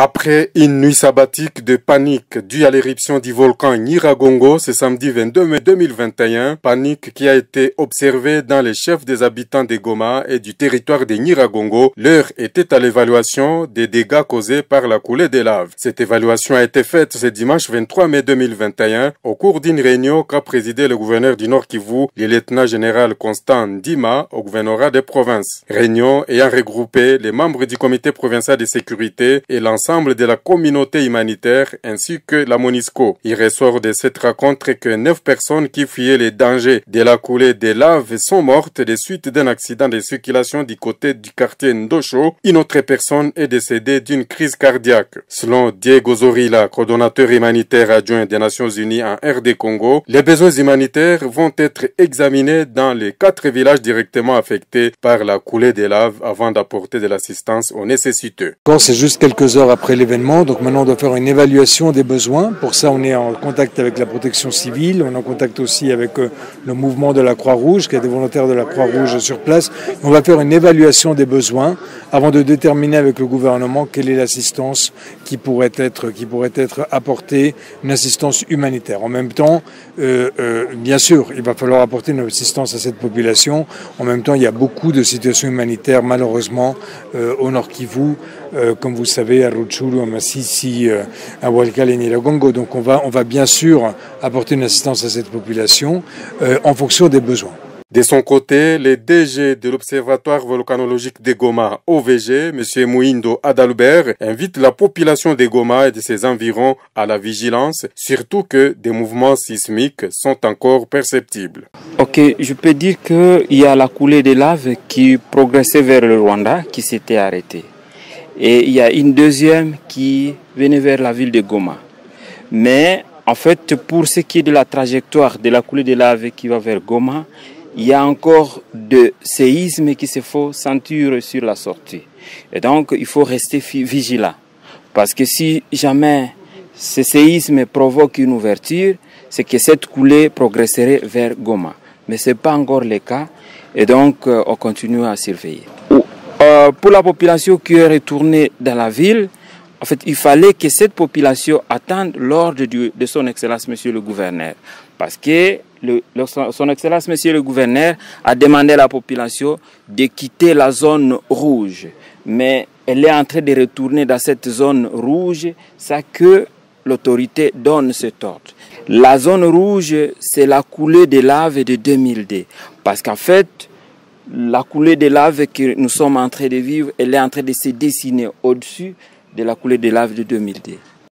Après une nuit sabbatique de panique due à l'éruption du volcan Nyiragongo ce samedi 22 mai 2021, panique qui a été observée dans les chefs des habitants de Goma et du territoire de Nyiragongo, l'heure était à l'évaluation des dégâts causés par la coulée des laves. Cette évaluation a été faite ce dimanche 23 mai 2021 au cours d'une réunion qu'a présidé le gouverneur du Nord Kivu, le lieutenant-général Constant Ndima, au gouvernorat des provinces. Réunion ayant regroupé les membres du comité provincial de sécurité et l'ensemble de la communauté humanitaire ainsi que la MONUSCO. Il ressort de cette rencontre que 9 personnes qui fuyaient les dangers de la coulée des laves sont mortes des suites d'un accident de circulation du côté du quartier Ndosho. Une autre personne est décédée d'une crise cardiaque. Selon Diego Zorilla, coordonnateur humanitaire adjoint des Nations Unies en RD Congo, les besoins humanitaires vont être examinés dans les 4 villages directement affectés par la coulée des laves avant d'apporter de l'assistance aux nécessiteux. C'est juste quelques heures après l'événement, donc maintenant on doit faire une évaluation des besoins. Pour ça, on est en contact avec la protection civile, on est en contact aussi avec le mouvement de la Croix-Rouge, qui a des volontaires de la Croix-Rouge sur place. On va faire une évaluation des besoins avant de déterminer avec le gouvernement quelle est l'assistance qui pourrait être apportée, une assistance humanitaire. En même temps, bien sûr, il va falloir apporter une assistance à cette population. En même temps, il y a beaucoup de situations humanitaires, malheureusement, au Nord Kivu, comme vous savez, à Rutshuru, à Masisi, à Walikale et Nyiragongo. Donc on va bien sûr apporter une assistance à cette population en fonction des besoins. De son côté, le DG de l'Observatoire volcanologique de Goma, OVG, M. Mouindo Adalbert, invite la population de Goma et de ses environs à la vigilance, surtout que des mouvements sismiques sont encore perceptibles. Ok, je peux dire qu'il y a la coulée des laves qui progressait vers le Rwanda, qui s'était arrêtée. Et il y a une deuxième qui venait vers la ville de Goma. Mais en fait, pour ce qui est de la trajectoire de la coulée des laves qui va vers Goma, il y a encore de séismes qui se font sentir sur la sortie. Et donc, il faut rester vigilant. Parce que si jamais ce séisme provoque une ouverture, c'est que cette coulée progresserait vers Goma. Mais ce n'est pas encore le cas. Et donc, on continue à surveiller. Pour la population qui est retournée dans la ville, en fait, il fallait que cette population attende l'ordre de son Excellence, Monsieur le Gouverneur. Parce que son Excellence, Monsieur le Gouverneur, a demandé à la population de quitter la zone rouge. Mais elle est en train de retourner dans cette zone rouge, c'est que l'autorité donne cet ordre. La zone rouge, c'est la coulée des laves de 2002. Parce qu'en fait, la coulée des laves que nous sommes en train de vivre, elle est en train de se dessiner au-dessus de la coulée des laves de 2002.